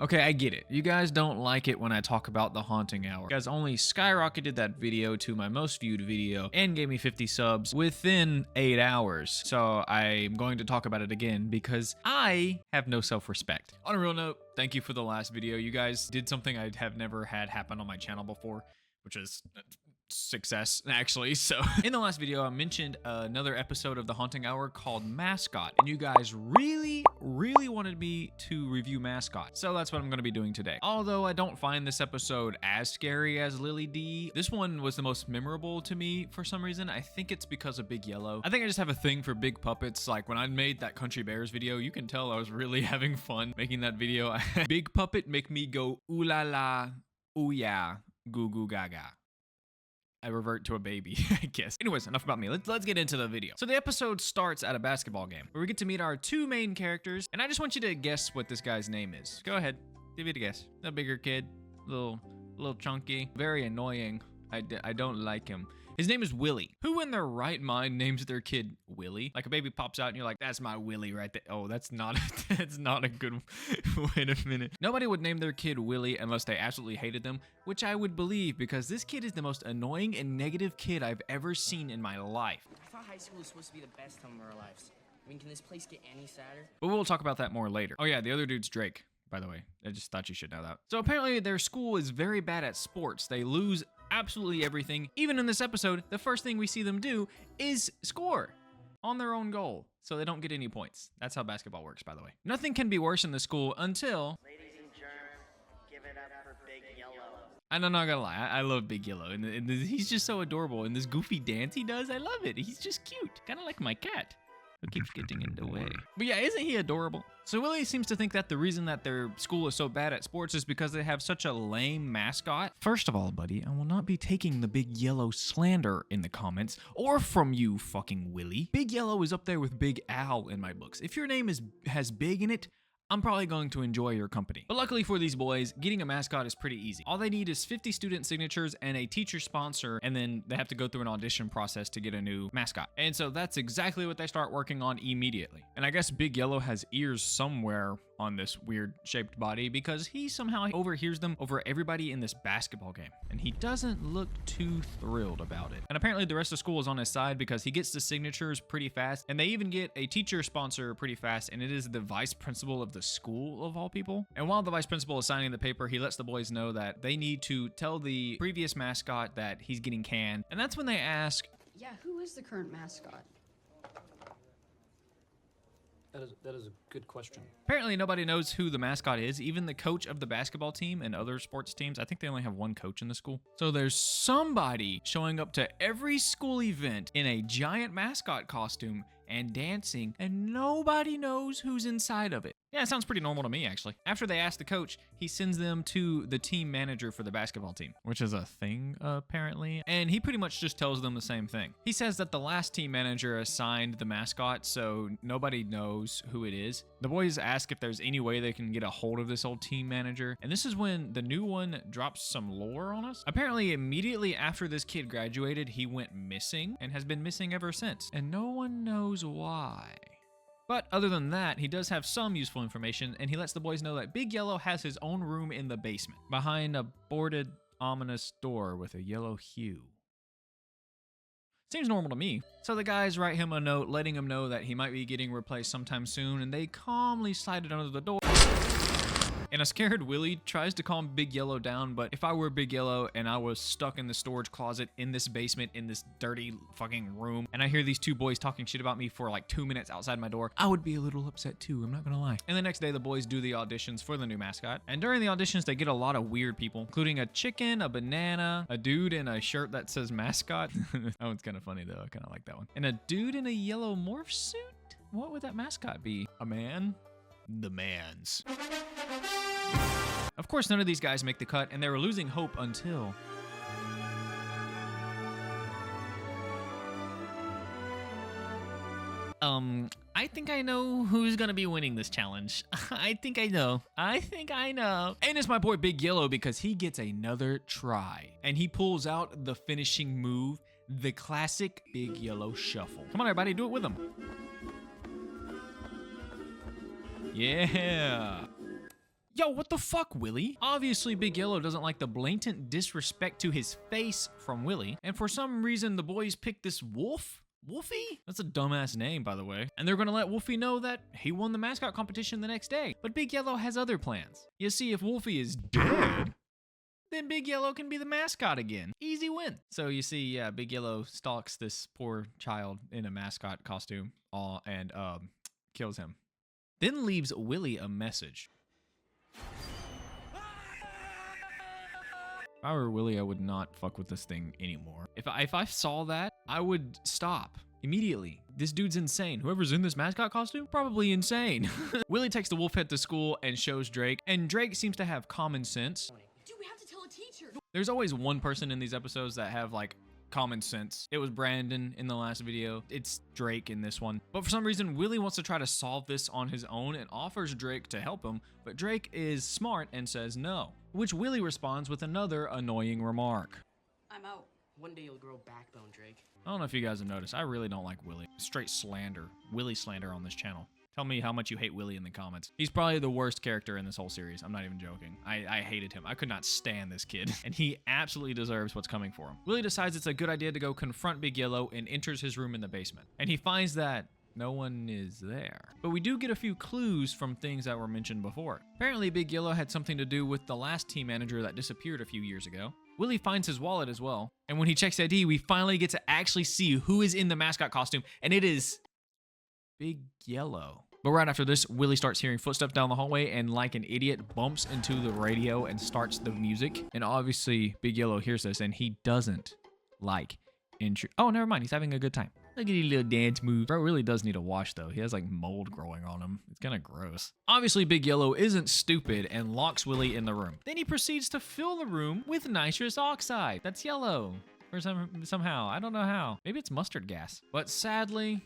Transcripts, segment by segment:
Okay, I get it. You guys don't like it when I talk about the haunting hour. You guys only skyrocketed that video to my most viewed video and gave me 50 subs within 8 hours. So I'm going to talk about it again because I have no self-respect. On a real note, thank you for the last video. You guys did something I have never had happen on my channel before, which is success actually. So in the last video I mentioned another episode of the haunting hour called Mascot, and you guys really wanted me to review Mascot, so that's what I'm going to be doing today. Although I don't find this episode as scary as Lily D, this one was the most memorable to me for some reason. I think it's because of Big Yellow. I think I just have a thing for big puppets. Like when I made that Country Bears video, you can tell I was really having fun making that video. Big puppet make me go ooh la la, ooh yeah, goo goo gaga. I revert to a baby, I guess. Anyways, enough about me. Let's get into the video. So the episode starts at a basketball game where we get to meet our two main characters, and I just want you to guess what this guy's name is. Go ahead, give it a guess. A bigger kid, little chunky, very annoying. I don't like him. His name is Willie. Who in their right mind names their kid Willie? Like a baby pops out and you're like, that's my Willie right there. Oh, that's not a good, wait a minute. Nobody would name their kid Willie unless they absolutely hated them, which I would believe because this kid is the most annoying and negative kid I've ever seen in my life. I thought high school was supposed to be the best time of our lives. I mean, can this place get any sadder? But we'll talk about that more later. Oh yeah, the other dude's Drake, by the way. I just thought you should know that. So apparently their school is very bad at sports. They lose absolutely everything. Even in this episode, the first thing we see them do is score on their own goal, so they don't get any points. That's how basketball works, by the way. Nothing can be worse in the school until... Ladies and germs, give it up for Big Yellow. I'm not gonna lie, I love Big Yellow, and he's just so adorable. And this goofy dance he does, I love it. He's just cute, kind of like my cat, who keeps getting in the way. But yeah, isn't he adorable? So Willie seems to think that the reason that their school is so bad at sports is because they have such a lame mascot. First of all, buddy, I will not be taking the Big Yellow slander in the comments, or from you, fucking Willie. Big Yellow is up there with Big Al in my books. If your name has big in it, I'm probably going to enjoy your company. But luckily for these boys, getting a mascot is pretty easy. All they need is 50 student signatures and a teacher sponsor, and then they have to go through an audition process to get a new mascot. And so that's exactly what they start working on immediately. And I guess Big Yellow has ears somewhere on this weird shaped body because he somehow overhears them over everybody in this basketball game. And he doesn't look too thrilled about it. And apparently the rest of school is on his side because he gets the signatures pretty fast, and they even get a teacher sponsor pretty fast, and it is the vice principal of the school of all people. And while the vice principal is signing the paper, he lets the boys know that they need to tell the previous mascot that he's getting canned. And that's when they ask, yeah, who is the current mascot? That is a good question. Apparently nobody knows who the mascot is, even the coach of the basketball team and other sports teams. I think they only have one coach in the school. So there's somebody showing up to every school event in a giant mascot costume and dancing, and nobody knows who's inside of it. Yeah, it sounds pretty normal to me, actually. After they ask the coach, he sends them to the team manager for the basketball team, which is a thing, apparently. And he pretty much just tells them the same thing. He says that the last team manager assigned the mascot, so nobody knows who it is. The boys ask if there's any way they can get a hold of this old team manager, and this is when the new one drops some lore on us. Apparently, immediately after this kid graduated, he went missing and has been missing ever since, and no one knows why. But other than that, he does have some useful information, and he lets the boys know that Big Yellow has his own room in the basement, behind a boarded, ominous door with a yellow hue. Seems normal to me. So the guys write him a note letting him know that he might be getting replaced sometime soon, and they calmly slide it under the door. And a scared Willie tries to calm Big Yellow down, but if I were Big Yellow and I was stuck in the storage closet in this basement, in this dirty fucking room, and I hear these two boys talking shit about me for like 2 minutes outside my door, I would be a little upset too, I'm not gonna lie. And the next day, the boys do the auditions for the new mascot. And during the auditions, they get a lot of weird people, including a chicken, a banana, a dude in a shirt that says mascot. That one's kind of funny though, I kind of like that one. And a dude in a yellow morph suit? What would that mascot be? A man? The Mans. Of course, none of these guys make the cut, and they were losing hope until... I think I know who's gonna be winning this challenge. I think I know. And it's my boy Big Yellow because he gets another try. And he pulls out the finishing move, the classic Big Yellow shuffle. Come on, everybody, do it with him. Yeah. Yo, what the fuck, Willie? Obviously, Big Yellow doesn't like the blatant disrespect to his face from Willie, and for some reason, the boys picked this Wolf? Wolfie? That's a dumbass name, by the way. And they're gonna let Wolfie know that he won the mascot competition the next day. But Big Yellow has other plans. You see, if Wolfie is dead, then Big Yellow can be the mascot again. Easy win. So you see, yeah, Big Yellow stalks this poor child in a mascot costume and kills him. Then leaves Willie a message. If I were Willie, I would not fuck with this thing anymore. If I saw that, I would stop immediately. This dude's insane. Whoever's in this mascot costume, probably insane. Willie takes the wolf head to school and shows Drake, and Drake seems to have common sense. Dude, we have to tell a teacher. There's always one person in these episodes that have like common sense. It was Brandon in the last video. It's Drake in this one. But for some reason, Willie wants to try to solve this on his own and offers Drake to help him, but Drake is smart and says no, which Willie responds with another annoying remark. I'm out. One day you'll grow backbone, Drake. I don't know if you guys have noticed, I really don't like Willie. Straight slander, Willie slander on this channel. Tell me how much you hate Willie in the comments. He's probably the worst character in this whole series. I'm not even joking. I hated him. I could not stand this kid. And he absolutely deserves what's coming for him. Willie decides it's a good idea to go confront Big Yellow and enters his room in the basement. And he finds that no one is there. But we do get a few clues from things that were mentioned before. Apparently Big Yellow had something to do with the last team manager that disappeared a few years ago. Willie finds his wallet as well. And when he checks ID, we finally get to actually see who is in the mascot costume. And it is Big Yellow. But right after this, Willie starts hearing footsteps down the hallway and like an idiot bumps into the radio and starts the music. And obviously Big Yellow hears this and he doesn't like intro. Oh, never mind. He's having a good time. Look at his little dance move. Bro really does need a wash though. He has like mold growing on him. It's kind of gross. Obviously Big Yellow isn't stupid and locks Willie in the room. Then he proceeds to fill the room with nitrous oxide. That's yellow. Or somehow. I don't know how. Maybe it's mustard gas. But sadly,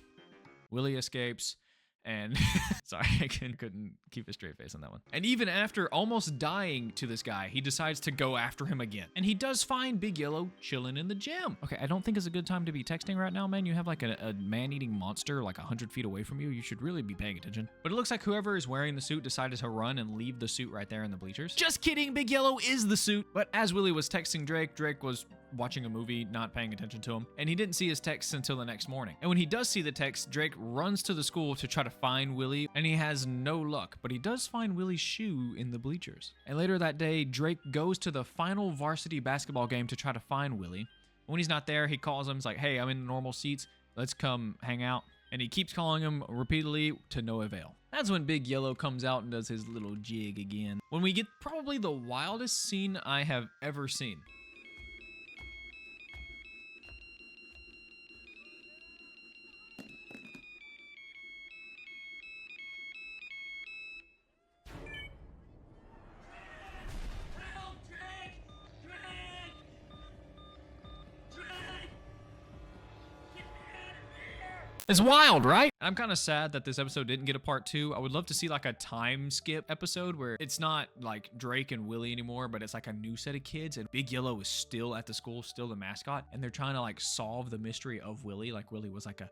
Willie escapes. And sorry, I couldn't keep a straight face on that one. And even after almost dying to this guy, he decides to go after him again. And he does find Big Yellow chilling in the gym. Okay, I don't think it's a good time to be texting right now, man. You have like a man-eating monster like 100 feet away from you. You should really be paying attention. But it looks like whoever is wearing the suit decided to run and leave the suit right there in the bleachers. Just kidding, Big Yellow is the suit. But as Willie was texting Drake, Drake was watching a movie, not paying attention to him, and he didn't see his text until the next morning. And when he does see the text, Drake runs to the school to try to find Willie, and he has no luck, but he does find Willie's shoe in the bleachers. And later that day, Drake goes to the final varsity basketball game to try to find Willie. When he's not there, he calls him, he's like, hey, I'm in the normal seats, let's come hang out. And he keeps calling him repeatedly to no avail. That's when Big Yellow comes out and does his little jig again. When we get probably the wildest scene I have ever seen. It's wild, right? I'm kind of sad that this episode didn't get a part 2. I would love to see like a time skip episode where it's not like Drake and Willie anymore, but it's like a new set of kids and Big Yellow is still at the school, still the mascot, and they're trying to like solve the mystery of Willie. Like Willie was like a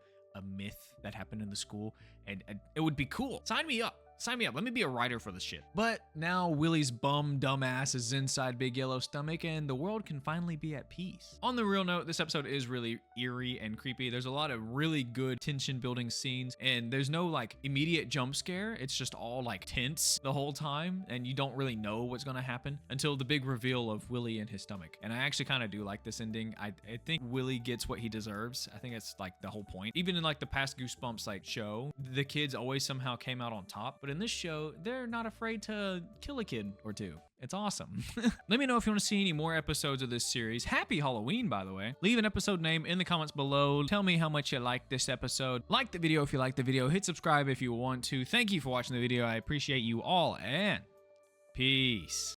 myth that happened in the school, and it would be cool. Sign me up. Sign me up. Let me be a writer for this shit. But now Willie's bum dumbass is inside Big Yellow's stomach and the world can finally be at peace. On the real note, this episode is really eerie and creepy. There's a lot of really good tension building scenes and there's no like immediate jump scare. It's just all like tense the whole time and you don't really know what's gonna happen until the big reveal of Willie in his stomach. And I actually kind of do like this ending. I think Willie gets what he deserves. I think it's like the whole point. Even in like the past Goosebumps like show, the kids always somehow came out on top. But in this show, they're not afraid to kill a kid or two. It's awesome. Let me know if you want to see any more episodes of this series. Happy Halloween, by the way. Leave an episode name in the comments below. Tell me how much you liked this episode. Like the video if you liked the video. Hit subscribe if you want to. Thank you for watching the video. I appreciate you all, and peace.